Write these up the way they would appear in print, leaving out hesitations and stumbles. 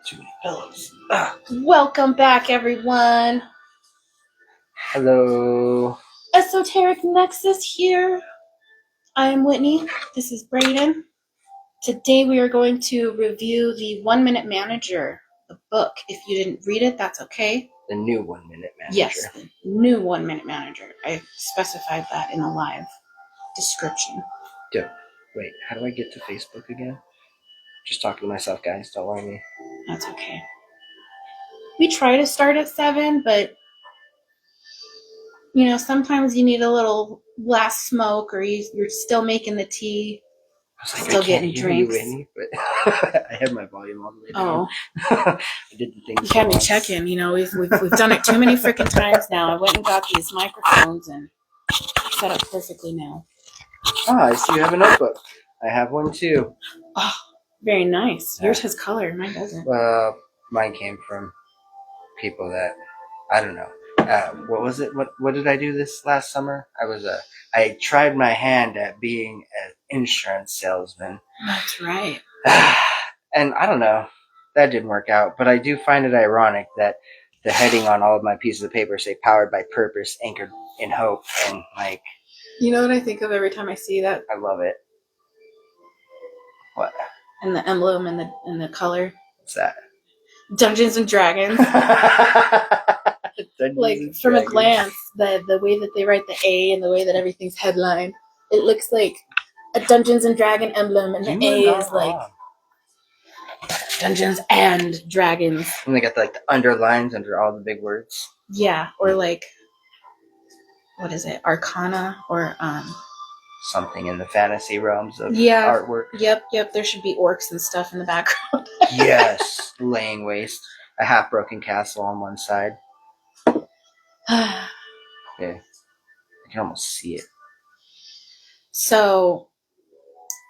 Too many pillows. Welcome back, everyone. Hello. Esoteric Nexus here. I am Whitney. This is Brayden. Today we are going to review the 1 Minute Manager, the book. If you didn't read it, that's okay. The new 1 Minute Manager. Yes, the new 1 Minute Manager. I specified that in the live description. Wait, how do I get to Facebook again? Just talking to myself, guys. Don't worry me. That's okay. We try to start at 7, but sometimes you need a little last smoke, or you're still making the tea. Still getting drinks. You, but I have my volume all the way down. Oh, I did the things. You had me checking. We've done it too many freaking times now. I went and got these microphones and set up perfectly now. I see you have a notebook. I have one too. Oh, very nice. Yours has color. Mine doesn't. Mine came from people that I don't know. What was it? What did I do this last summer? I tried my hand at being an insurance salesman. That's right. And I don't know. That didn't work out. But I do find it ironic that the heading on all of my pieces of paper say "Powered by Purpose, Anchored in Hope," and like. You know what I think of every time I see that? I love it. What? And the emblem and the color. What's that? Dungeons and Dragons. Like from a glance, the way that they write the A and the way that everything's headlined, it looks like a Dungeons and Dragon emblem, and the A is like Dungeons and Dragons. And they got the underlines under all the big words. Yeah, or like, what is it? Arcana or something in the fantasy realms of artwork. Yep. There should be orcs and stuff in the background. Yes, laying waste. A half-broken castle on one side. Okay, I can almost see it. So,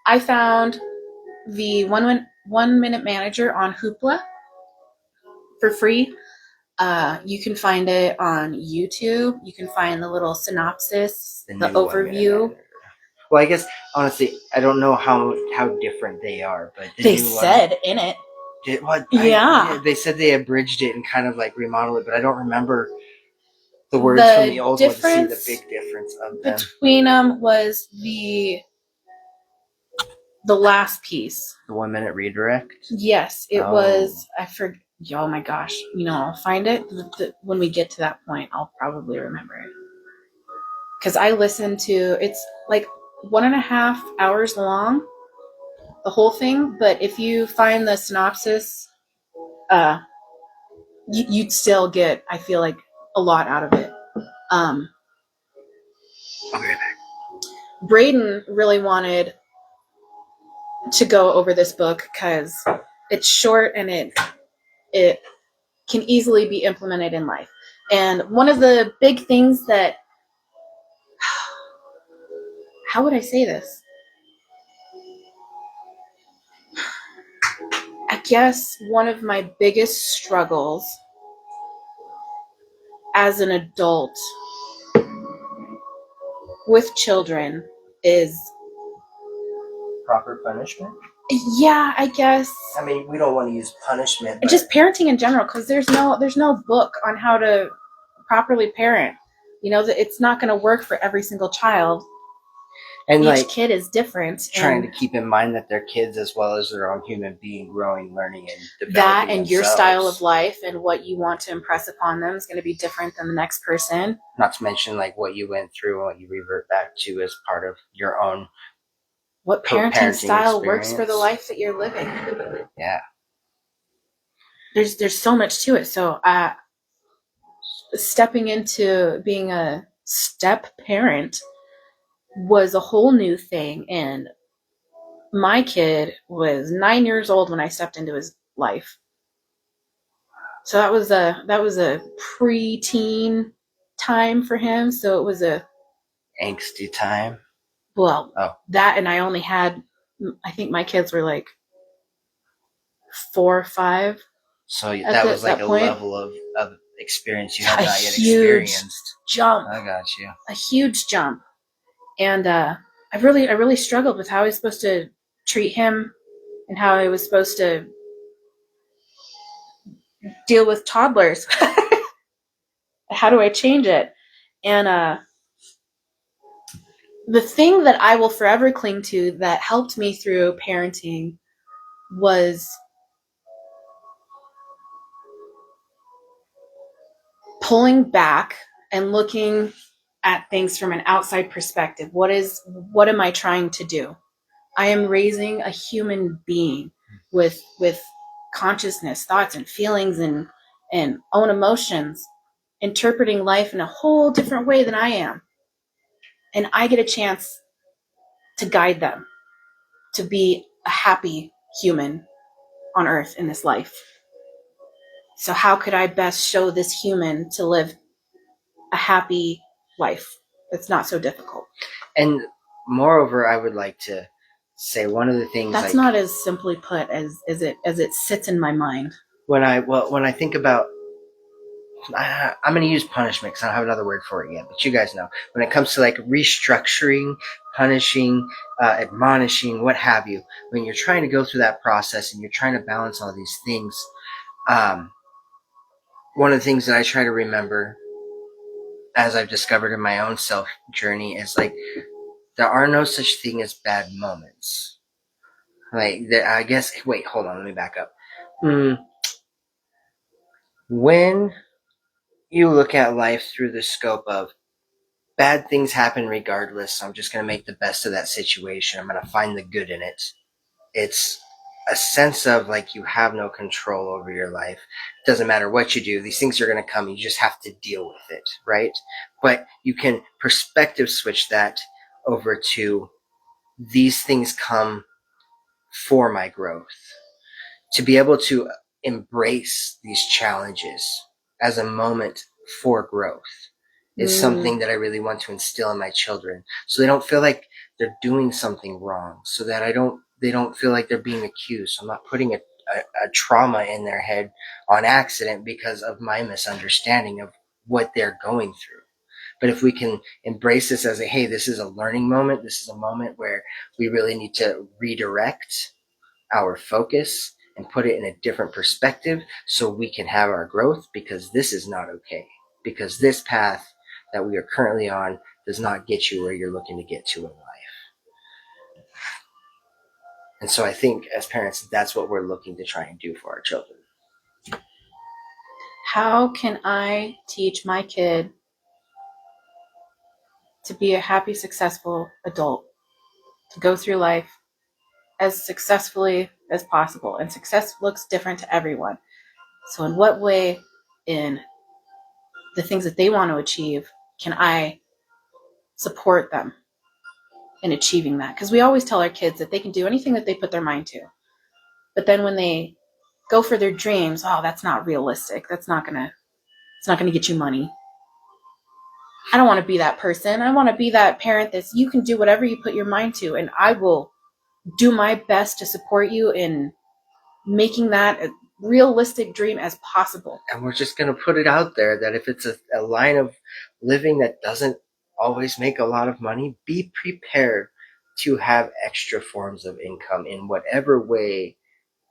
I found the 1 Minute Manager on Hoopla for free. You can find it on YouTube. You can find the little synopsis, the overview. Well, I guess honestly, I don't know how different they are, but they said in it. They said they abridged it and kind of like remodeled it, but I don't remember the words from the old one to see the big difference of them. Between them was the last piece. The 1 minute redirect? Yes, it was. I forget. Oh my gosh. I'll find it. When we get to that point, I'll probably remember it. Because I listened to, it's like 1.5 hours long, the whole thing. But if you find the synopsis, you'd still get, I feel like, a lot out of it. I'll be right back. Brayden really wanted to go over this book because it's short and it can easily be implemented in life. And one of the big things that, how would I say this? I guess one of my biggest struggles as an adult with children is proper punishment. Yeah, I guess. I mean, we don't want to use punishment. But just parenting in general, because there's no book on how to properly parent. It's not going to work for every single child. And each kid is different. Trying to keep in mind that they're kids as well as their own human being, growing, learning, and developing that, and themselves. Your style of life and what you want to impress upon them is going to be different than the next person. Not to mention like what you went through and what you revert back to as part of your own. What parenting style works for the life that you're living. Yeah. There's so much to it. So stepping into being a step parent was a whole new thing. And my kid was 9 years old when I stepped into his life. So that was a pre-teen time for him. So it was a angsty time. Well, that, and I only had, I think my kids were like 4 or 5. So that was like a level of experience you had not yet experienced. Jump. I got you. A huge jump. And I really struggled with how I was supposed to treat him and how I was supposed to deal with toddlers. How do I change it? And the thing that I will forever cling to that helped me through parenting was pulling back and looking at things from an outside perspective. What am I trying to do? I am raising a human being with consciousness, thoughts and feelings and own emotions, interpreting life in a whole different way than I am. And I get a chance to guide them to be a happy human on earth in this life. So how could I best show this human to live a happy life that's not so difficult? And moreover, I would like to say one of the things that's not as simply put as it sits in my mind. When I think about, I'm going to use punishment because I don't have another word for it yet, but you guys know, when it comes to like restructuring, punishing, admonishing, what have you, when you're trying to go through that process and you're trying to balance all these things, one of the things that I try to remember, as I've discovered in my own self journey, is like, there are no such thing as bad moments. Like, I guess, wait, hold on, let me back up. When you look at life through the scope of bad things happen regardless, so I'm just going to make the best of that situation, I'm going to find the good in it. It's a sense of like you have no control over your life. It doesn't matter what you do, these things are going to come, you just have to deal with it, right? But you can perspective switch that over to, these things come for my growth. To be able to embrace these challenges as a moment for growth is something that I really want to instill in my children, so they don't feel like they're doing something wrong, so that they don't feel like they're being accused. I'm not putting a trauma in their head on accident because of my misunderstanding of what they're going through. But if we can embrace this as hey, this is a learning moment, this is a moment where we really need to redirect our focus and put it in a different perspective so we can have our growth, because this is not okay. Because this path that we are currently on does not get you where you're looking to get to in life. And so I think as parents, that's what we're looking to try and do for our children. How can I teach my kid to be a happy, successful adult, to go through life as successfully as possible? And success looks different to everyone. So in what way, in the things that they want to achieve, can I support them in achieving that? Because we always tell our kids that they can do anything that they put their mind to. But then when they go for their dreams, oh, that's not realistic. It's not gonna get you money. I don't want to be that person. I want to be that parent that you can do whatever you put your mind to, and I will do my best to support you in making that a realistic dream as possible. And we're just going to put it out there that if it's a line of living that doesn't always make a lot of money, be prepared to have extra forms of income in whatever way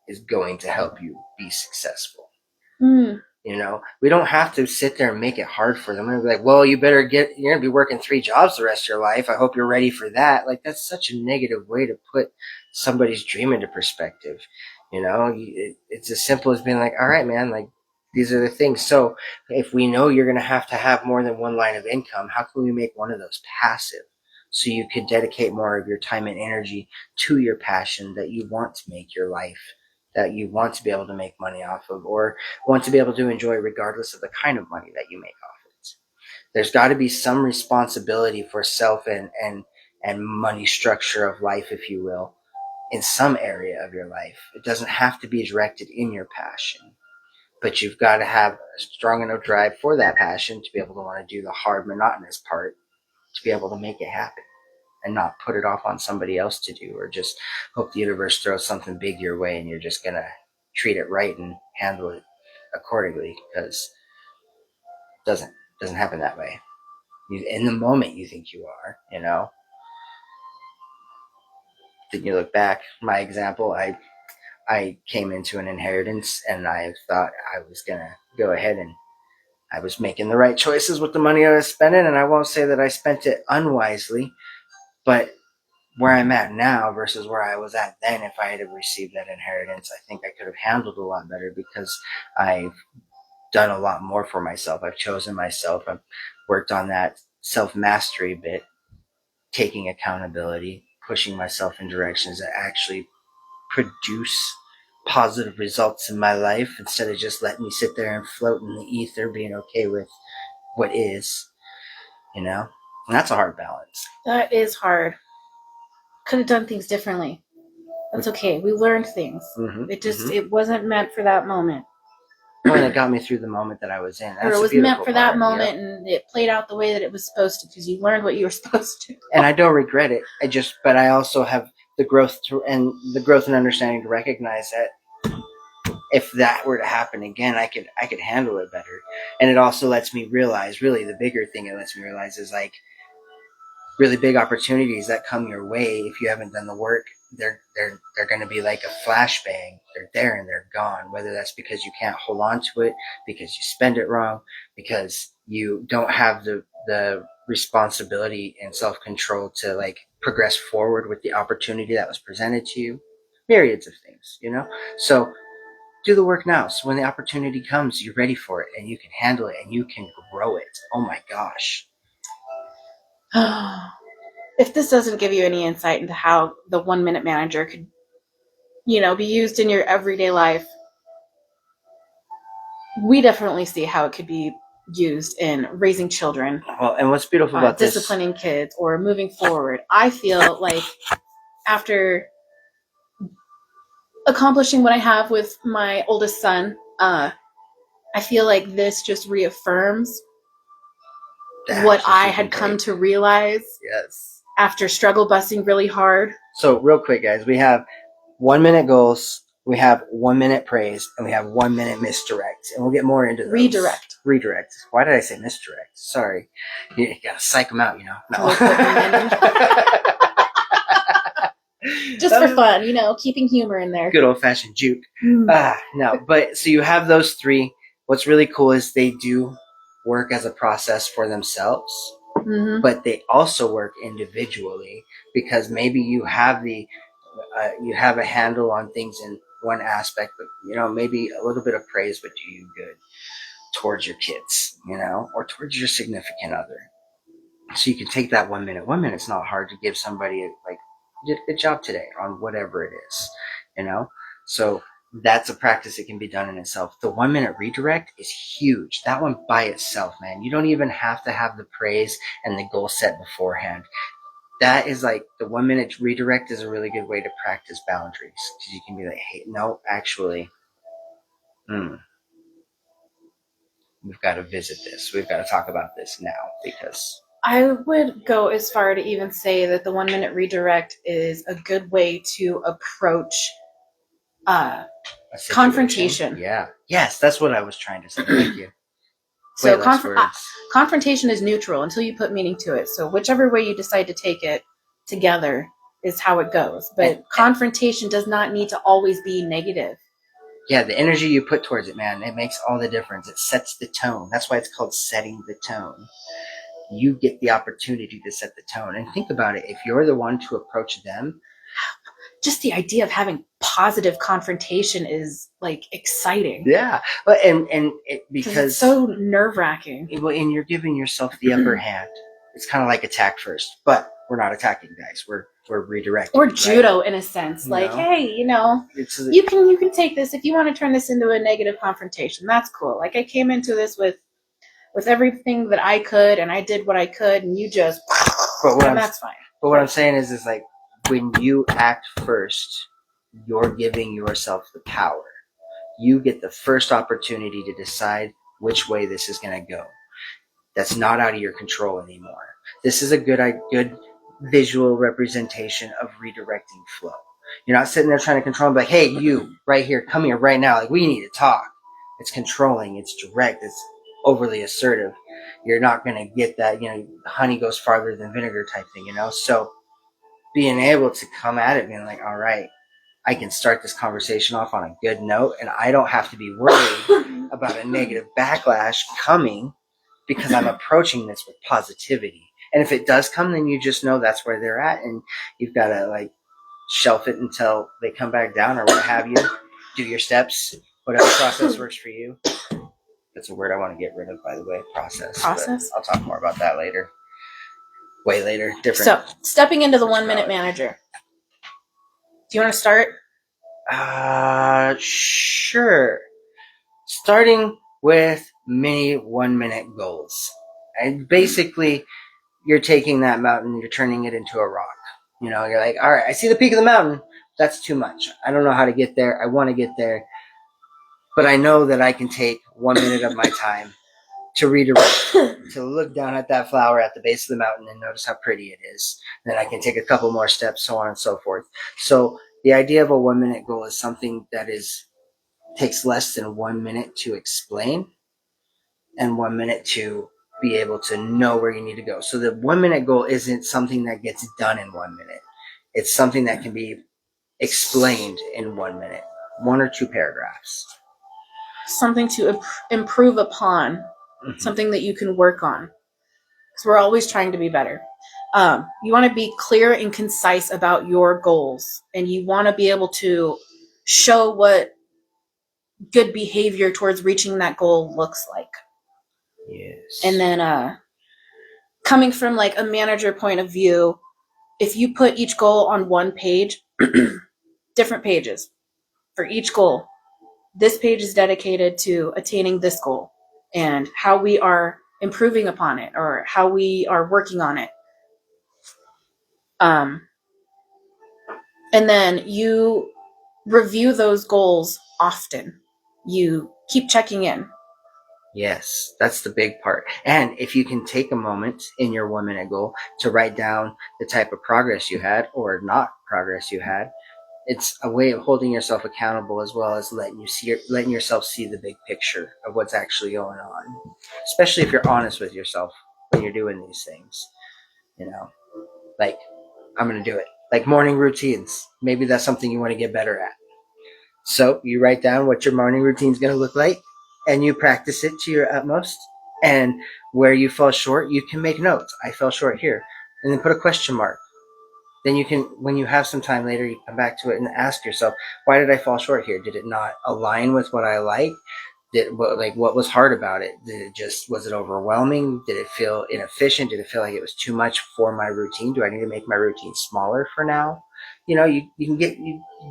is going to help you be successful. You know, we don't have to sit there and make it hard for them. And be like, well, you're going to be working 3 jobs the rest of your life. I hope you're ready for that. Like, that's such a negative way to put somebody's dream into perspective. You know, it's as simple as being like, all right, man, like, these are the things. So if we know you're going to have more than one line of income, how can we make one of those passive? So you could dedicate more of your time and energy to your passion that you want to make your life, that you want to be able to make money off of, or want to be able to enjoy regardless of the kind of money that you make off of it. There's got to be some responsibility for self and money structure of life, if you will, in some area of your life. It doesn't have to be directed in your passion, but you've got to have a strong enough drive for that passion to be able to want to do the hard, monotonous part, to be able to make it happen and not put it off on somebody else to do, or just hope the universe throws something big your way and you're just going to treat it right and handle it accordingly, because it doesn't happen that way. In the moment you think you are, you know. Then you look back, my example, I I came into an inheritance, and I thought I was going to go ahead, and I was making the right choices with the money I was spending. And I won't say that I spent it unwisely, but where I'm at now versus where I was at then, if I had received that inheritance, I think I could have handled a lot better, because I've done a lot more for myself. I've chosen myself. I've worked on that self-mastery bit, taking accountability, pushing myself in directions that actually produce positive results in my life, instead of just letting me sit there and float in the ether, being okay with what is, you know? And that's a hard balance. That is hard. Could have done things differently. That's okay. We learned things. Mm-hmm, It wasn't meant for that moment. Well, and it got me through the moment that I was in. Or it was meant for that moment, and it played out the way that it was supposed to, because you learned what you were supposed to. And I don't regret it. But I also have the growth and understanding to recognize that if that were to happen again, I could handle it better. And it also lets me realize, really the bigger thing it lets me realize is, like, really big opportunities that come your way, if you haven't done the work, they're going to be like a flashbang. They're there and they're gone, whether that's because you can't hold on to it, because you spend it wrong, because you don't have the responsibility and self-control to, like, progress forward with the opportunity that was presented to you. Myriads of things, so do the work now, so when the opportunity comes, you're ready for it, and you can handle it, and you can grow it. Oh my gosh. If this doesn't give you any insight into how the 1 minute manager could, be used in your everyday life, we definitely see how it could be used in raising children. Well, and what's beautiful about disciplining kids or moving forward. I feel like after accomplishing what I have with my oldest son, I feel like this just reaffirms what I had come to realize. Yes. After struggle busting really hard. So real quick, guys, we have 1 minute goals, we have 1 minute praise, and we have 1 minute misdirect. And we'll get more into those. Redirect. Why did I say misdirect? Sorry. You gotta psych them out, No. Just for fun, keeping humor in there. Good old-fashioned juke. No, but so you have those three. What's really cool is they do work as a process for themselves, but they also work individually, because maybe you have you have a handle on things in one aspect, but maybe a little bit of praise would do you good towards your kids, or towards your significant other. So you can take that 1 minute. 1 minute's not hard to give somebody, like, you did a good job today on whatever it is, So that's a practice that can be done in itself. The 1 minute redirect is huge. That one by itself, man. You don't even have to have the praise and the goal set beforehand. That is like, the 1 minute redirect is a really good way to practice boundaries, because you can be like, hey, no, actually, we've got to visit this. We've got to talk about this now, because I would go as far to even say that the 1 minute redirect is a good way to approach confrontation. Yeah. Yes, that's what I was trying to say. Thank you. So confrontation is neutral until you put meaning to it. So whichever way you decide to take it together is how it goes. But confrontation does not need to always be negative. Yeah, the energy you put towards it, man, it makes all the difference. It sets the tone. That's why it's called setting the tone. You get the opportunity to set the tone. And think about it. If you're the one to approach them, just the idea of having positive confrontation is, like, exciting. Yeah, but because it's so nerve-wracking. And you're giving yourself the upper hand. It's kind of like attack first, but we're not attacking, guys. We're redirecting. Or judo, right? In a sense, hey, you can take this if you want to turn this into a negative confrontation. That's cool. Like, I came into this with everything that I could, and I did what I could, and you just, and that's fine. But what I'm saying is like, when you act first, you're giving yourself the power. You get the first opportunity to decide which way this is going to go. That's not out of your control anymore. This is a good visual representation of redirecting flow. You're not sitting there trying to control them, like, hey, you, right here, come here right now. Like, we need to talk. It's controlling. It's direct. It's overly assertive. You're not going to get that, honey goes farther than vinegar type thing, So being able to come at it being like, all right, I can start this conversation off on a good note, and I don't have to be worried about a negative backlash coming because I'm approaching this with positivity. And if it does come, then you just know that's where they're at, and you've got to like shelf it until they come back down or what have you. Do your steps, whatever process works for you. That's a word I want to get rid of, by the way, process. Process? I'll talk more about that later. Way later. Different. So, stepping into the 1 minute manager. Do you want to start? Sure. Starting with mini 1 minute goals. And basically, you're taking that mountain, you're turning it into a rock. You know, you're like, all right, I see the peak of the mountain. That's too much. I don't know how to get there. I want to get there. But I know that I can take 1 minute of my time to redirect, to look down at that flower at the base of the mountain and notice how pretty it is. Then I can take a couple more steps, so on and so forth. So the idea of a 1 minute goal is something that takes less than 1 minute to explain and 1 minute to be able to know where you need to go. So the 1 minute goal isn't something that gets done in 1 minute. It's something that can be explained in 1 minute, 1 or 2 paragraphs. Something to improve upon, Mm-hmm. something that you can work on. Because we're always trying to be better. You want to be clear and concise about your goals, and you want to be able to show what good behavior towards reaching that goal looks like. Yes. And then coming from like a manager point of view, if you put each goal on one page, different pages for each goal, this page is dedicated to attaining this goal and how we are improving upon it or how we are working on it. And then you review those goals often. You keep checking in. Yes, that's the big part. And if you can take a moment in your 1 minute goal to write down the type of progress you had or not progress you had, it's a way of holding yourself accountable as well as letting yourself see the big picture of what's actually going on. Especially if you're honest with yourself when you're doing these things. You know, like, I'm going to do it. Like morning routines. Maybe that's something you want to get better at. So you write down what your morning routine is going to look like and you practice it to your utmost. And where you fall short, you can make notes. I fell short here. And then put a question mark. Then you can, when you have some time later, you come back to it and ask yourself, why did I fall short here? Did it not align with what I like? What was hard about it? Was it overwhelming? Did it feel inefficient? Did it feel like it was too much for my routine? Do I need to make my routine smaller for now? You know, you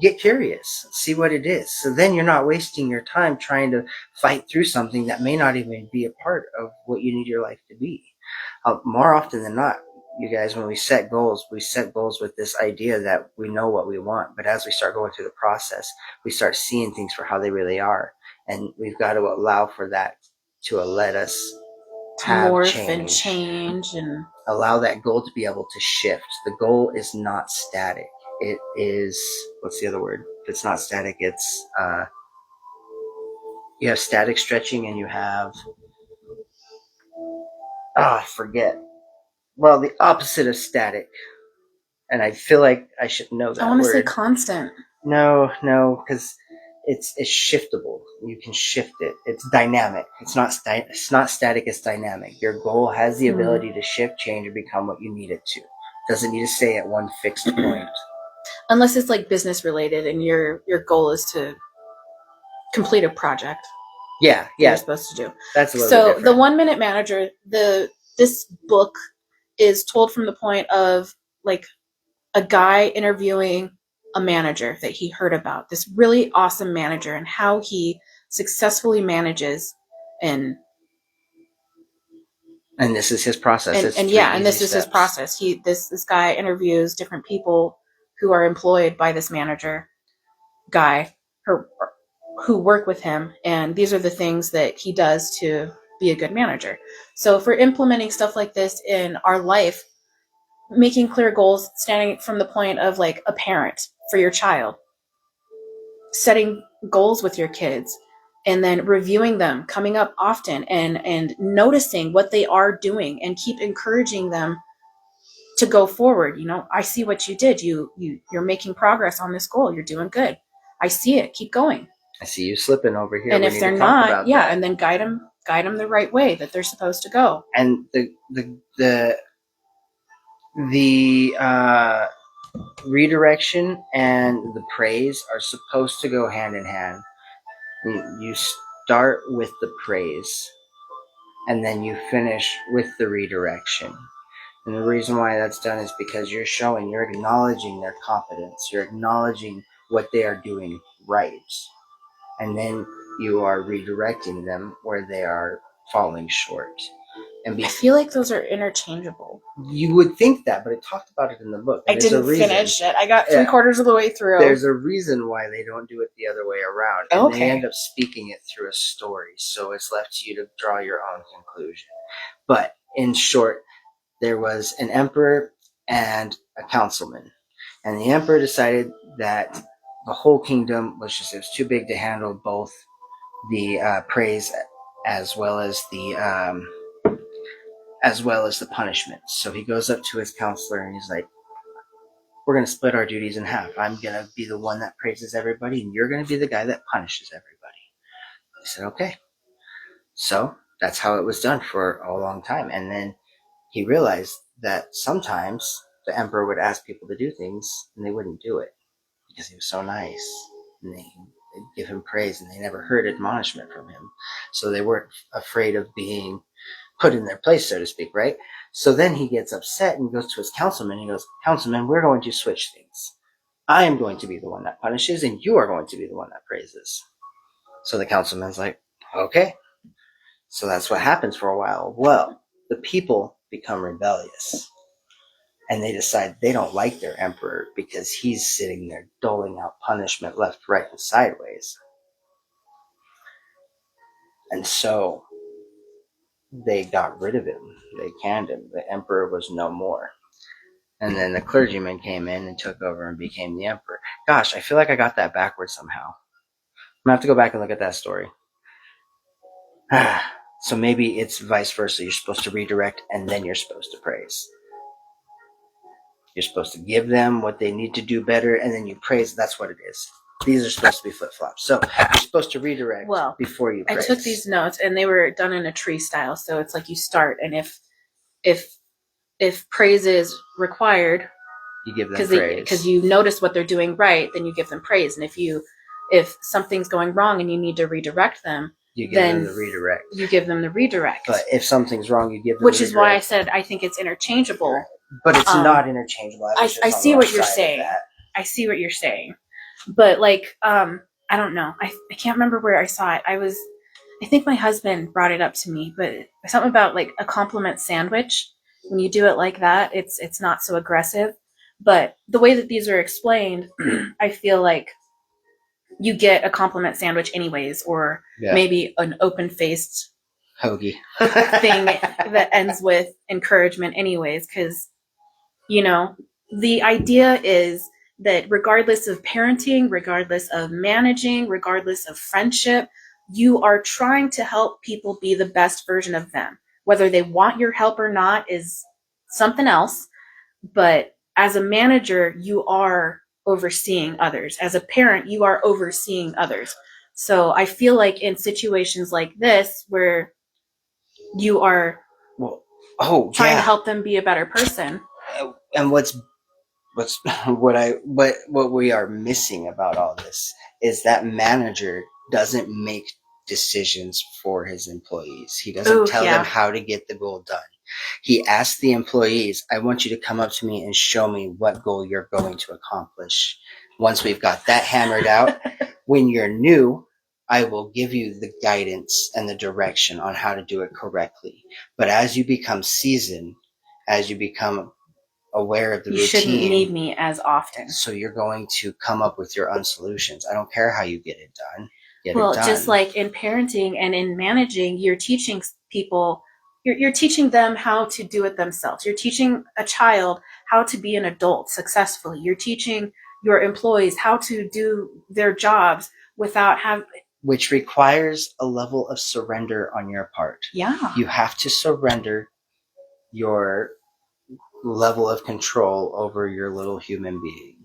get curious, see what it is. So then you're not wasting your time trying to fight through something that may not even be a part of what you need your life to be. More often than not, you guys, when we set goals with this idea that we know what we want. But as we start going through the process, we start seeing things for how they really are. And we've got to allow for that to let us have change and allow that goal to be able to shift. The goal is not static. It is, what's the other word? If it's not static, it's, you have static stretching and you have, I forget. Well, the opposite of static. And I feel like I should know that word. I want to say constant. No, because it's shiftable. You can shift it. It's dynamic. It's not static, it's dynamic. Your goal has the ability to shift, change, and become what you need it to. It doesn't need to stay at one fixed point. Unless it's like business related and your goal is to complete a project. Yeah. You're supposed to do. That's a little bit different. The 1 minute manager, this book is told from the point of like a guy interviewing a manager that he heard about, this really awesome manager, and how he successfully manages and this is his process. And this is his process. This guy interviews different people who are employed by this manager guy who work with him, and these are the things that he does to be a good manager. So if we're implementing stuff like this in our life, making clear goals, standing from the point of like a parent for your child, setting goals with your kids, and then reviewing them, coming up often and noticing what they are doing and keep encouraging them to go forward. You know, I see what you did. You're making progress on this goal. You're doing good. I see it. Keep going. I see you slipping over here. And We if need they're to talk not, about yeah, that. and then guide them the right way that they're supposed to go. And the redirection and the praise are supposed to go hand in hand. You start with the praise, and then you finish with the redirection. And the reason why that's done is because you're acknowledging their competence. You're acknowledging what they are doing right. And then you are redirecting them where they are falling short. And I feel like those are interchangeable. you would think that, but it talked about it in the book. I didn't finish it. I got 3/4 of the way through. There's a reason why they don't do it the other way around. And Okay. they end up speaking it through a story. So it's left to you to draw your own conclusion. But in short, there was an emperor and a councilman. And the emperor decided that the whole kingdom was too big to handle both the praise as well as the punishment. So he goes up to his counselor and he's like, we're going to split our duties in half. I'm going to be the one that praises everybody, and you're going to be the guy that punishes everybody. He said, okay. So that's how it was done for a long time. And then he realized that sometimes the emperor would ask people to do things and they wouldn't do it because he was so nice. And they'd give him praise, and they never heard admonishment from him. So they weren't afraid of being put in their place, so to speak, right? So then he gets upset and goes to his councilman. And he goes, councilman, we're going to switch things. I am going to be the one that punishes, and you are going to be the one that praises. So the councilman's like, okay. So that's what happens for a while. Well, the people become rebellious. And they decide they don't like their emperor because he's sitting there doling out punishment left, right, and sideways. And so they got rid of him. They canned him. The emperor was no more. And then the clergyman came in and took over and became the emperor. Gosh, I feel like I got that backwards somehow. I'm going to have to go back and look at that story. So maybe it's vice versa. You're supposed to redirect and then you're supposed to praise. You're supposed to give them what they need to do better and then you praise. That's what it is. These are supposed to be flip-flops. So you're supposed to redirect before you praise. I took these notes and they were done in a tree style. So it's like you start, and if praise is required, you give them praise. Because you notice what they're doing right, then you give them praise. And if something's going wrong and you need to redirect them, you give them the redirect. You give them the redirect. But if something's wrong, you give them Which the is why I said I think it's interchangeable. But it's not interchangeable. I see what you're saying. I see what you're saying. But like, I don't know. I can't remember where I saw it. I think my husband brought it up to me, but something about like a compliment sandwich. When you do it like that, it's not so aggressive. But the way that these are explained, I feel like you get a compliment sandwich anyways, or maybe an open-faced hoagie thing that ends with encouragement anyways, because, you know, the idea is that regardless of parenting, regardless of managing, regardless of friendship, you are trying to help people be the best version of them. Whether they want your help or not is something else. But as a manager, you are overseeing others. As a parent, you are overseeing others. So I feel like in situations like this, where you are trying to help them be a better person. And what we are missing about all this is that manager doesn't make decisions for his employees. He doesn't tell them how to get the goal done. He asks the employees, I want you to come up to me and show me what goal you're going to accomplish. Once we've got that hammered out, when you're new, I will give you the guidance and the direction on how to do it correctly. But as you become seasoned, as you become aware of the routine, you shouldn't need me as often. So you're going to come up with your own solutions. I don't care how you get it done. Just like in parenting and in managing, you're teaching people, you're teaching them how to do it themselves. You're teaching a child how to be an adult successfully. You're teaching your employees how to do their jobs without which requires a level of surrender on your part. Yeah. You have to surrender your level of control over your little human being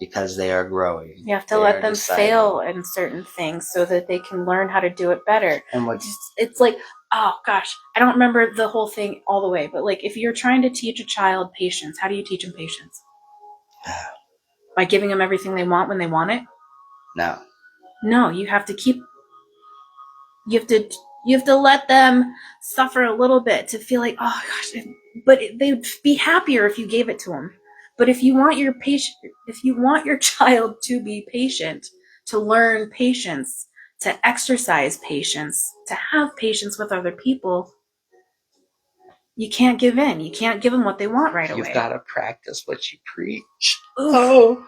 because they are growing. You have to They let are them deciding. fail in certain things so that they can learn how to do it better. And what It's like, oh gosh, I don't remember the whole thing all the way, but like if you're trying to teach a child patience, how do you teach them patience? By giving them everything they want when they want it? no. No, you have to you have to let them suffer a little bit to feel like, oh gosh, but they'd be happier if you gave it to them. But if you want your child to be patient, to learn patience, to exercise patience, to have patience with other people, you can't give in. You can't give them what they want right away. You've got to practice what you preach. Oof. Oh.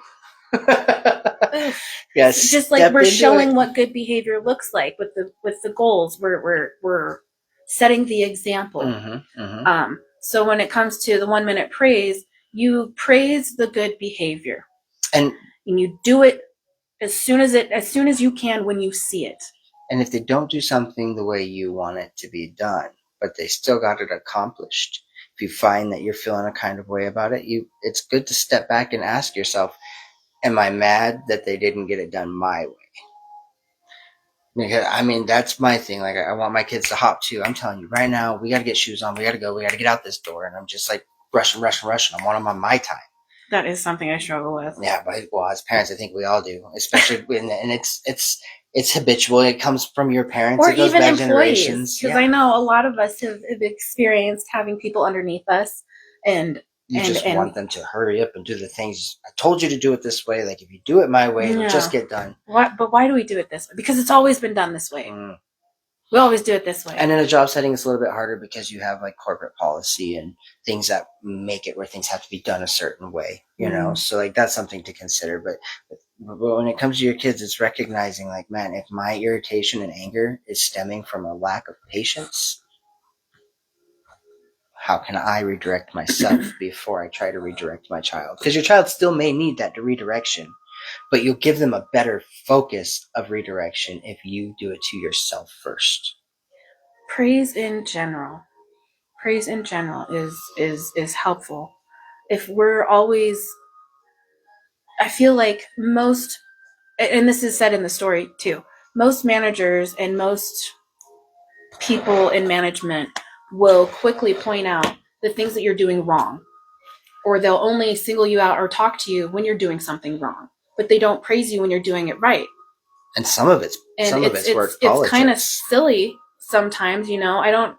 Oof. Yes. Just like we're showing what good behavior looks like with the goals. We're setting the example. Mm-hmm, mm-hmm. So when it comes to the 1 minute praise, you praise the good behavior, and you do it as soon as you can when you see it. And if they don't do something the way you want it to be done, but they still got it accomplished, if you find that you're feeling a kind of way about it, it's good to step back and ask yourself, am I mad that they didn't get it done my way? Because, I mean, that's my thing. Like, I want my kids to hop too. I'm telling you right now, we got to get shoes on. We got to go. We got to get out this door. And I'm just like rushing. I want them on my time. That is something I struggle with. Yeah, but well, as parents, I think we all do, especially when, and it's habitual. It comes from your parents. Or it goes even back employees. Generations. Because I know a lot of us have experienced having people underneath us, and you just want them to hurry up and do the things. I told you to do it this way. Like, if you do it my way, it'll just get done. But why do we do it this way? Because it's always been done this way. We always do it this way. And in a job setting, it's a little bit harder because you have like corporate policy and things that make it where things have to be done a certain way, you know? So like that's something to consider. But when it comes to your kids, it's recognizing like, man, if my irritation and anger is stemming from a lack of patience, how can I redirect myself before I try to redirect my child? Because your child still may need that redirection, but you'll give them a better focus of redirection if you do it to yourself first. Praise in general is helpful. If we're always, I feel like most, and this is said in the story too, most managers and most people in management will quickly point out the things that you're doing wrong, or they'll only single you out or talk to you when you're doing something wrong, but they don't praise you when you're doing it right. And some of it's kind of silly sometimes, you know.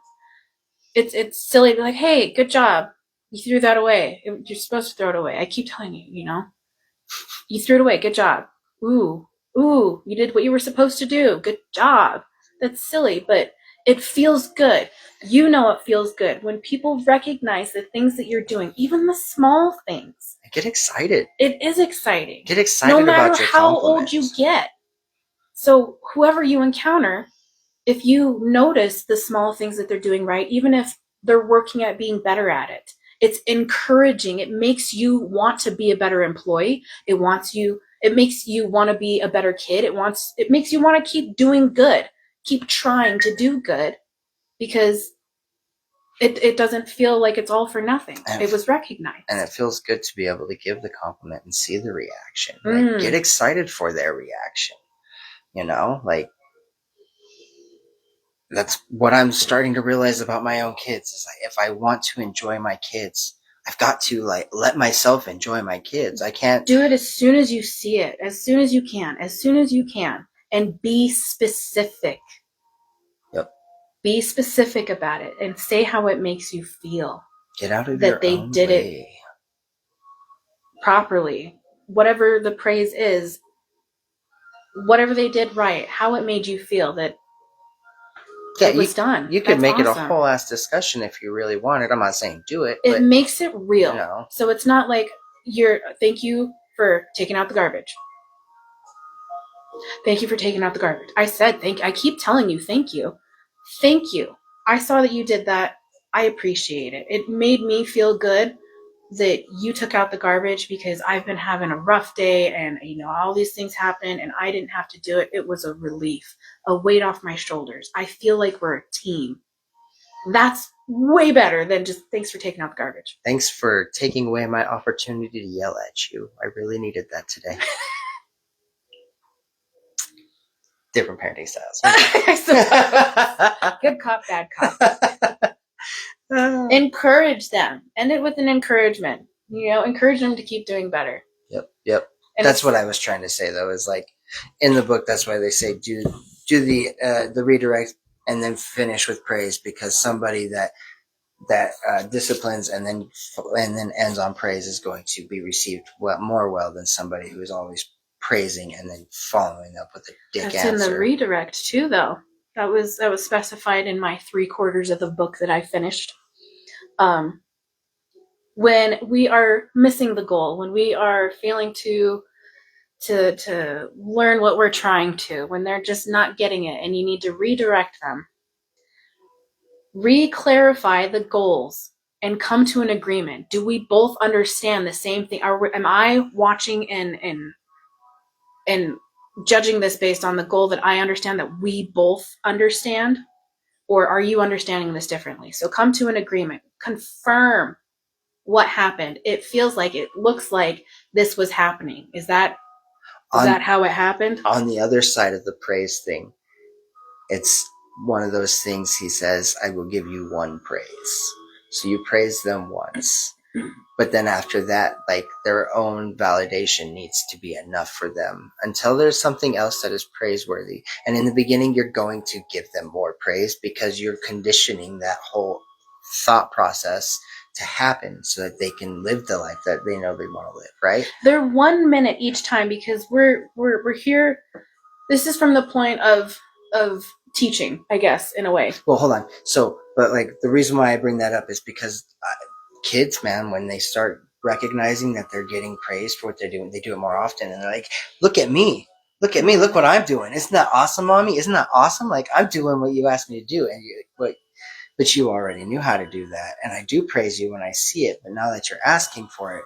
It's silly to be like, hey, good job, you threw that away, you're supposed to throw it away. I keep telling you, you know, you threw it away, good job. Ooh, you did what you were supposed to do, good job. That's silly, but it feels good. You know, it feels good when people recognize the things that you're doing, even the small things. Get excited. It is exciting. Get excited about your compliments. No matter how old you get. So whoever you encounter, if you notice the small things that they're doing right, even if they're working at being better at it, it's encouraging. It makes you want to be a better employee. It makes you want to be a better kid. It makes you want to keep doing good, keep trying to do good, because it doesn't feel like it's all for nothing. It was recognized. And it feels good to be able to give the compliment and see the reaction. Like, get excited for their reaction. You know, like, that's what I'm starting to realize about my own kids is like, if I want to enjoy my kids, I've got to like let myself enjoy my kids. I can't do it as soon as you see it, as soon as you can, and be specific. Yep. Be specific about it and say how it makes you feel. Get out of that they did it properly. Whatever the praise is, whatever they did right, how it made you feel that it was done. You could make it a whole ass discussion if you really wanted. I'm not saying do it. It makes it real. You know. So it's not like thank you for taking out the garbage. Thank you for taking out the garbage. I said thank you. I keep telling you thank you. Thank you. I saw that you did that. I appreciate it. It made me feel good that you took out the garbage because I've been having a rough day and, you know, all these things happen and I didn't have to do it. It was a relief, a weight off my shoulders. I feel like we're a team. That's way better than just thanks for taking out the garbage. Thanks for taking away my opportunity to yell at you. I really needed that today. Different parenting styles. I suppose. Good cop, bad cop. Encourage them. End it with an encouragement. Encourage them to keep doing better. Yep. And That's what I was trying to say, though, is like in the book, that's why they say do the redirect and then finish with praise, because somebody that disciplines and then ends on praise is going to be received more than somebody who is always praising and then following up with a dick That's answer. in the redirect too, though. That was specified in my 3/4 of the book that I finished. When we are missing the goal, when we are failing to learn what we're trying to, when they're just not getting it, and you need to redirect them, re-clarify the goals, and come to an agreement. Do we both understand the same thing? Am I watching and judging this based on the goal that I understand, that we both understand? Or are you understanding this differently? So come to an agreement. Confirm what happened. It feels like, it looks like this was happening. Is that how it happened? On the other side of the praise thing, it's one of those things he says, I will give you one praise. So you praise them once. But then after that, like, their own validation needs to be enough for them until there's something else that is praiseworthy. And in the beginning, you're going to give them more praise because you're conditioning that whole thought process to happen so that they can live the life that they know they want to live, right? They're 1 minute each time, because we're here. This is from the point of teaching, I guess, in a way. Well, hold on. So, but like, the reason why I bring that up is because kids, man, when they start recognizing that they're getting praised for what they're doing, they do it more often, and they're like, look at me, look what I'm doing. Isn't that awesome, mommy? Isn't that awesome? Like, I'm doing what you asked me to do, and but you already knew how to do that, and I do praise you when I see it. But now that you're asking for it,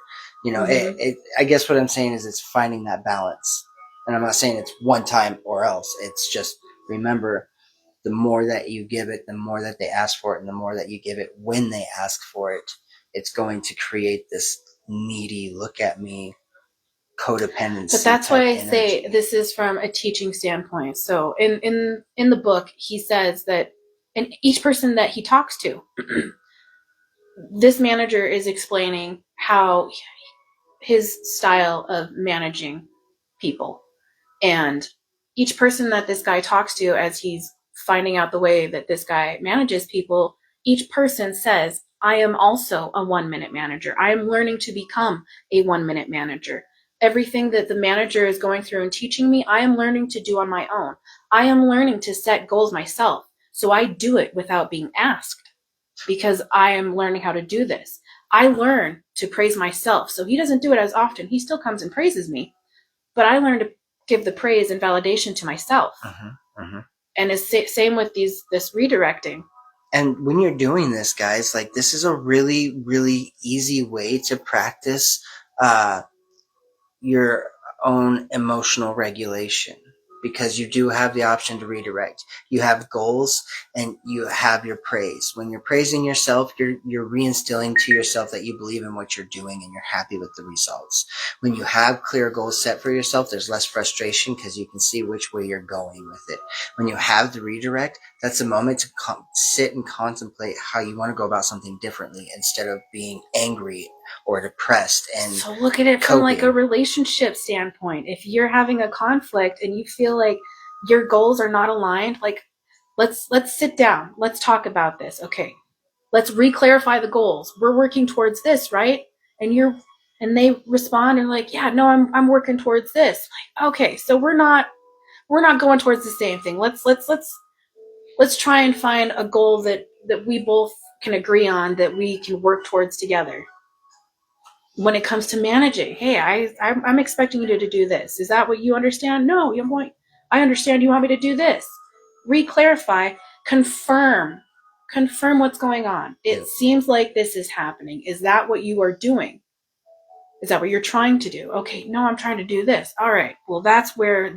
I guess what I'm saying is it's finding that balance. And I'm not saying it's one time or else. It's just, remember, the more that you give it, the more that they ask for it, and the more that you give it when they ask for it, it's going to create this needy, look at me, codependency. But that's why I say energy. this is from a teaching standpoint. So in the book, he says that, and each person that he talks to, this manager is explaining how his style of managing people, and each person that this guy talks to, as he's finding out the way that this guy manages people, each person says, I am also a 1 minute manager. I am learning to become a 1 minute manager. Everything that the manager is going through and teaching me, I am learning to do on my own. I am learning to set goals myself. So I do it without being asked, because I am learning how to do this. I learn to praise myself. So he doesn't do it as often. He still comes and praises me, but I learn to give the praise and validation to myself. And it's same with this redirecting. And when you're doing this, guys, like, this is a really, really easy way to practice your own emotional regulation, because you do have the option to redirect. You have goals and you have your praise. When you're praising yourself, you're reinstilling to yourself that you believe in what you're doing and you're happy with the results. When you have clear goals set for yourself, there's less frustration because you can see which way you're going with it. When you have the redirect, that's a moment to sit and contemplate how you want to go about something differently instead of being angry or depressed. And so look at it from like a relationship standpoint. If you're having a conflict and you feel like your goals are not aligned, like, let's sit down, let's talk about this. Okay, let's re-clarify the goals. We're working towards this, right? And they respond and like, yeah, no, I'm working towards this. Like, okay, so we're not going towards the same thing. Let's try and find a goal that we both can agree on, that we can work towards together. When it comes to managing, hey, I'm expecting you to do this. Is that what you understand? No, I understand you want me to do this. Re-clarify, confirm what's going on. It seems like this is happening. Is that what you are doing? Is that what you're trying to do? Okay, no, I'm trying to do this. All right, well, that's where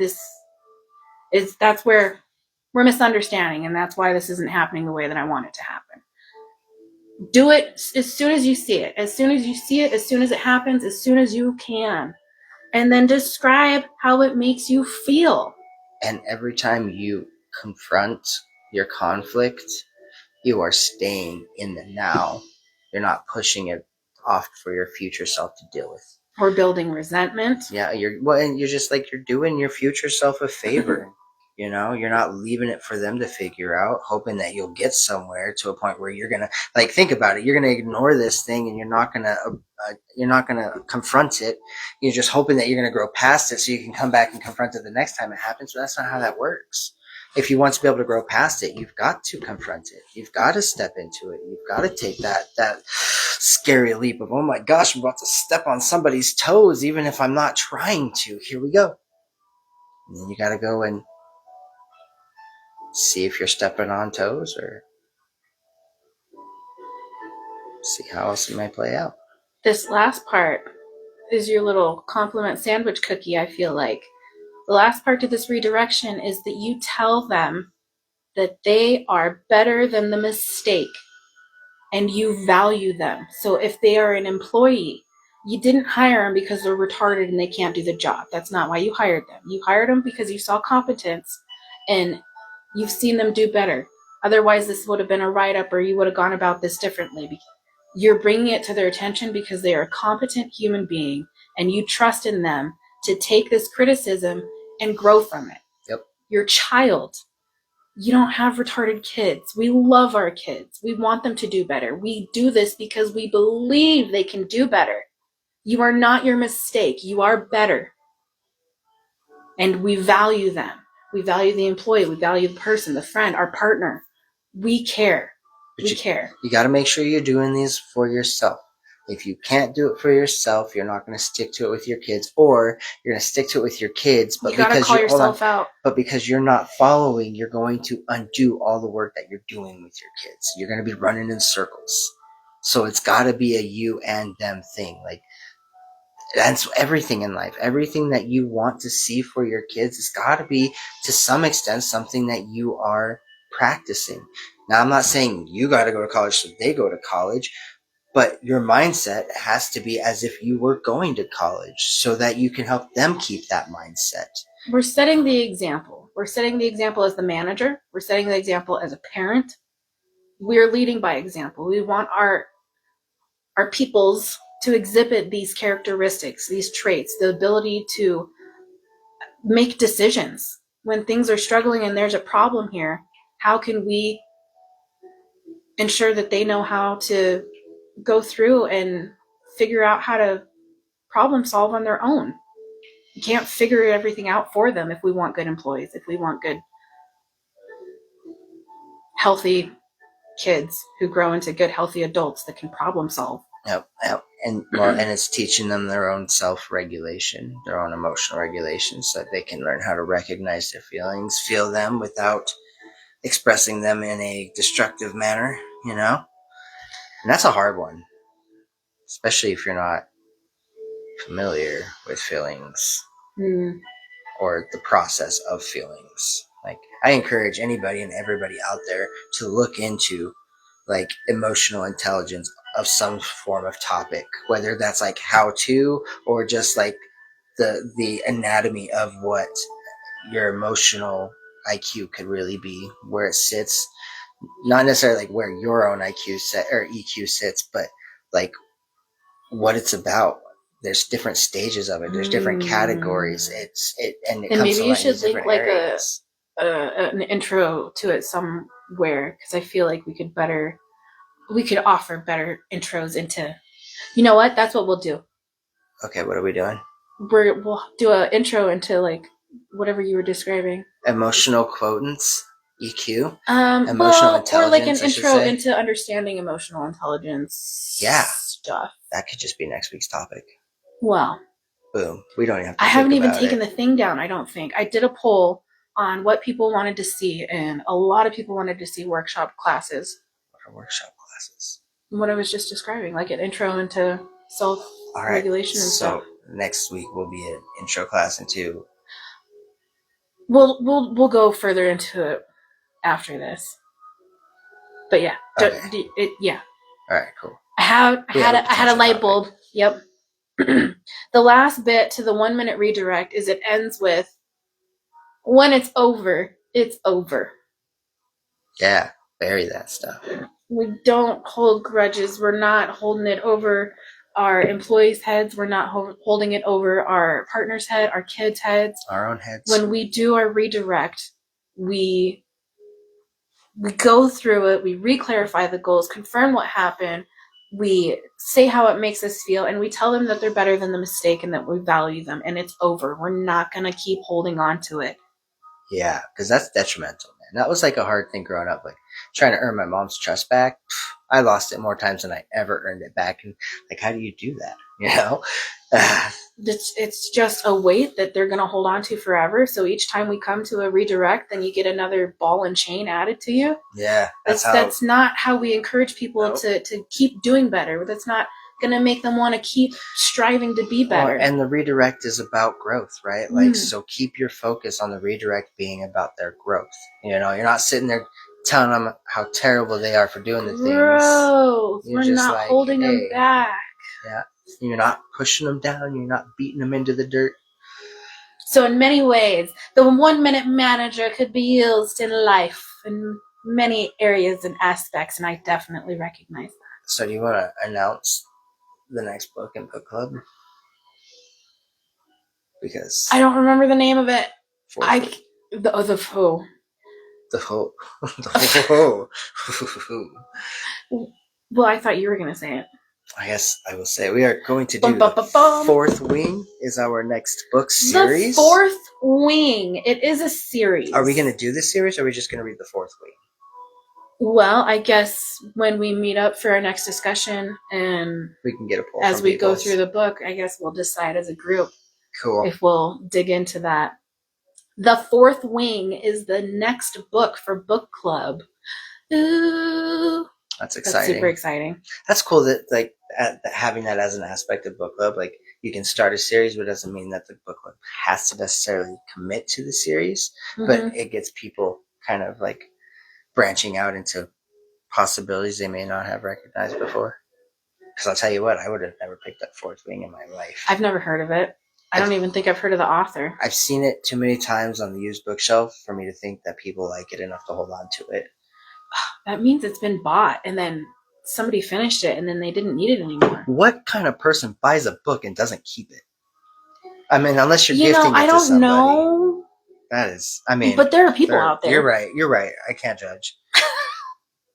we're misunderstanding, and that's why this isn't happening the way that I want it to happen. Do it as soon as you see it. As soon as you see it, as soon as it happens, as soon as you can. And then describe how it makes you feel. And every time you confront your conflict, you are staying in the now. You're not pushing it off for your future self to deal with. Or building resentment. Yeah, and you're just like, you're doing your future self a favor. You know, you're not leaving it for them to figure out, hoping that you'll get somewhere to a point where you're gonna, like, think about it. You're gonna ignore this thing, and you're not gonna confront it. You're just hoping that you're gonna grow past it, so you can come back and confront it the next time it happens. But that's not how that works. If you want to be able to grow past it, you've got to confront it. You've got to step into it. You've got to take that scary leap of, oh my gosh, I'm about to step on somebody's toes, even if I'm not trying to. Here we go. And then you got to go and see if you're stepping on toes, or see how else it might play out. This last part is your little compliment sandwich cookie, I feel like. The last part to this redirection is that you tell them that they are better than the mistake and you value them. So if they are an employee, you didn't hire them because they're retarded and they can't do the job. That's not why you hired them. You hired them because you saw competence and you've seen them do better. Otherwise, this would have been a write-up, or you would have gone about this differently. You're bringing it to their attention because they are a competent human being and you trust in them to take this criticism and grow from it. Yep. Your child. You don't have retarded kids. We love our kids. We want them to do better. We do this because we believe they can do better. You are not your mistake. You are better. And we value them. We value the employee. We value the person, the friend, our partner. We care. We care. You got to make sure you're doing these for yourself. If you can't do it for yourself, you're not going to stick to it with your kids, or you're going to stick to it with your kids, but you gotta call yourself out. But because you're not following, you're going to undo all the work that you're doing with your kids. You're going to be running in circles. So it's got to be a you and them thing. Like, that's everything in life. Everything that you want to see for your kids, it's got to be, to some extent, something that you are practicing. Now, I'm not saying you got to go to college so they go to college, but your mindset has to be as if you were going to college, so that you can help them keep that mindset. We're setting the example. We're setting the example as the manager. We're setting the example as a parent. We're leading by example. We want our peoples to exhibit these characteristics, these traits, the ability to make decisions. When things are struggling and there's a problem here, how can we ensure that they know how to go through and figure out how to problem solve on their own? You can't figure everything out for them if we want good employees, if we want good, healthy kids who grow into good, healthy adults that can problem solve. Yep. And it's teaching them their own self-regulation, their own emotional regulation, so that they can learn how to recognize their feelings, feel them without expressing them in a destructive manner, you know? And that's a hard one, especially if you're not familiar with feelings or the process of feelings. Like, I encourage anybody and everybody out there to look into, like, emotional intelligence of some form of topic, whether that's like how to, or just like the anatomy of what your emotional IQ could really be, where it sits, not necessarily like where your own IQ set or EQ sits, but like what it's about. There's different stages of it. There's different categories. And maybe you should link like an intro to it somewhere, because I feel like we could offer better intros into. You know what? That's what we'll do. Okay, what are we doing? We'll do an intro into like whatever you were describing. Emotional quotants, EQ. Emotional intelligence, or like an intro into understanding emotional intelligence. Yeah, stuff. That could just be next week's topic. Well, boom. We don't even have to. I haven't even taken the thing down. I don't think I did a poll on what people wanted to see, and a lot of people wanted to see workshop classes. What are workshop classes? What I was just describing, like an intro into self-regulation and stuff. So next week will be an intro class into. We'll go further into it after this. But yeah, okay. Yeah. All right, cool. I had We have a I had a potential light topic. bulb. Yep. The last bit to the 1 minute redirect is it ends with, when it's over, it's over. Yeah, bury that stuff. We don't hold grudges. We're not holding it over our employees' heads. We're not holding it over our partner's head, our kids' heads. Our own heads. When we do our redirect, we go through it, we re-clarify the goals, confirm what happened, we say how it makes us feel, and we tell them that they're better than the mistake and that we value them, and it's over. We're not going to keep holding on to it. Yeah, because that's detrimental, man. That was like a hard thing growing up, like trying to earn my mom's trust back. I lost it more times than I ever earned it back. And like, how do you do that? You know? It's just a weight that they're going to hold on to forever. So each time we come to a redirect, then you get another ball and chain added to you. Yeah, That's not how we encourage people to keep doing better. That's not going to make them want to keep striving to be better. Well, and the redirect is about growth, right? Like, so keep your focus on the redirect being about their growth. You know, you're not sitting there telling them how terrible they are for doing the things. We're not like, holding them back. Yeah. You're not pushing them down. You're not beating them into the dirt. So in many ways, the 1 minute manager could be used in life in many areas and aspects, and I definitely recognize that. So do you want to announce the next book in book club? Because I don't remember the name of it. The Well, I thought you were going to say it. I guess I will say we are going to do the Fourth Wing is our next book series. The Fourth Wing. It is a series. Are we going to do this series, or are we just going to read the Fourth Wing? Well, I guess when we meet up for our next discussion and we can get a poll as we go through the book, I guess we'll decide as a group. Cool. If we'll dig into that. The Fourth Wing is the next book for book club. Ooh. That's exciting. That's super exciting. That's cool that like having that as an aspect of book club. Like you can start a series, but it doesn't mean that the book club has to necessarily commit to the series. But it gets people kind of like branching out into possibilities they may not have recognized before. Because I'll tell you what, I would have never picked up Fourth Wing in my life. I've never heard of it. I don't even think I've heard of the author. I've seen it too many times on the used bookshelf for me to think that people like it enough to hold on to it. That means it's been bought and then somebody finished it and then they didn't need it anymore. What kind of person buys a book and doesn't keep it? I mean, unless you're gifting it to somebody. I don't know. That is, I mean. But there are people out there. You're right. I can't judge.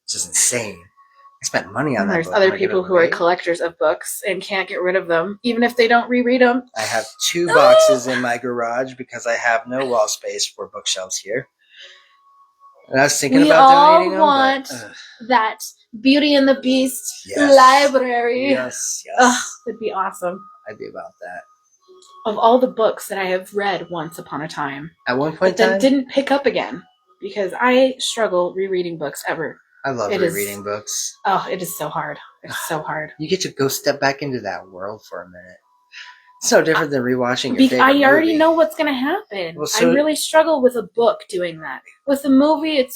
It's just insane. I spent money on that There's book. Other people who are collectors of books and can't get rid of them, even if they don't reread them. I have 2 boxes in my garage because I have no wall space for bookshelves here. And I was thinking about donating them. We all want that Beauty and the Beast library. Yes. That'd be awesome. I'd be about that. Of all the books that I have read once upon a time. At one point in time? That didn't pick up again. Because I struggle rereading books ever. I love rereading books. Oh, it is so hard. It's so hard. You get to go step back into that world for a minute. It's no different than rewatching your favorite movie. I already know what's going to happen. Well, I really struggle with a book doing that. With a movie, it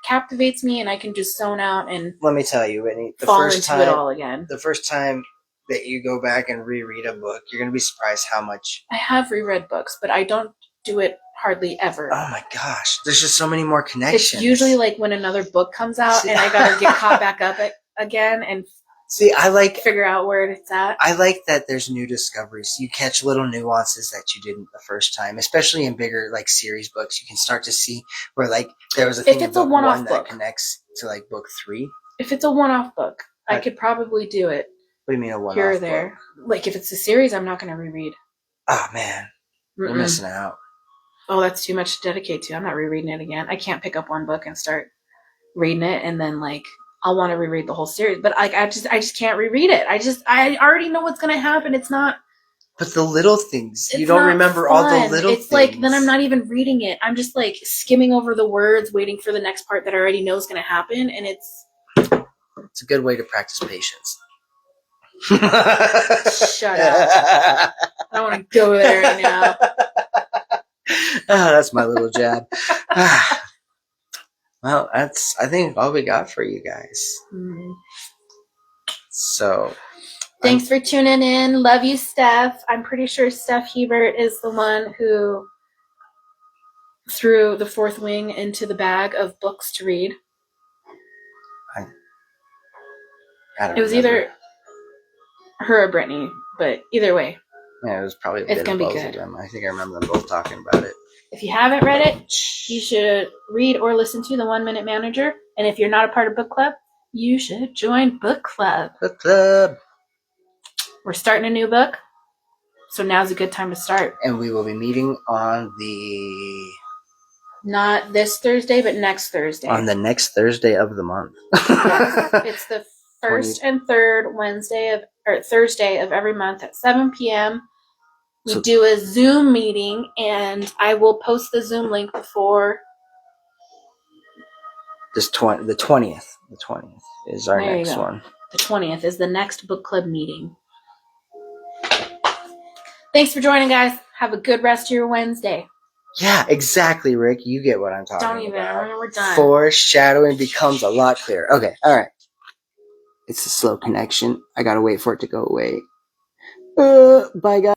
captivates me and I can just zone out and let me tell you, Whitney, fall into it all again. The first time that you go back and reread a book, you're going to be surprised how much. I have reread books, but I don't do it hardly ever. Oh my gosh, there's just so many more connections. It's usually like when another book comes out and I gotta get caught back up again and figure out where it's at. I like that there's new discoveries. You catch little nuances that you didn't the first time, especially in bigger like series books. You can start to see where like there was a thing in book 1 that connects to like book 3. If it's a one-off book, I could probably do it. What do you mean a one-off here or there? Book? Like if it's a series, I'm not going to reread. Oh man, you're missing out. Oh, that's too much to dedicate to. I'm not rereading it again. I can't pick up one book and start reading it and then like I'll want to reread the whole series. But like I just can't reread it. I already know what's gonna happen. It's not. But the little things you don't remember all the little things. It's like then I'm not even reading it. I'm just like skimming over the words, waiting for the next part that I already know is gonna happen, and it's a good way to practice patience. Shut up! I don't want to go there right now. That's my little jab. Well, that's I think all we got for you guys. So Thanks for tuning in. Love you, Steph. I'm pretty sure Steph Hebert is the one who threw the fourth wing into the bag of books to read. I don't It was remember. either her or Brittany, but either way, Yeah, it was probably a it's bit gonna of be both good. of them. I think I remember them both talking about it. If you haven't read it, you should read or listen to The 1 Minute Manager. And if you're not a part of book club, you should join book club. Book club. We're starting a new book, so now's a good time to start. And we will be meeting on the Not this Thursday, but next Thursday. on the next Thursday of the month. It's the first and third Thursday of every month at 7 p.m. We do a Zoom meeting, and I will post the Zoom link before. The 20th. The 20th is our There you next go. one. The 20th is the next book club meeting. Thanks for joining, guys. Have a good rest of your Wednesday. Yeah, exactly, Rick. You get what I'm talking Don't even. about. We're done. Foreshadowing becomes a lot clearer. Okay, all right. It's a slow connection. I gotta wait for it to go away. Bye, guys.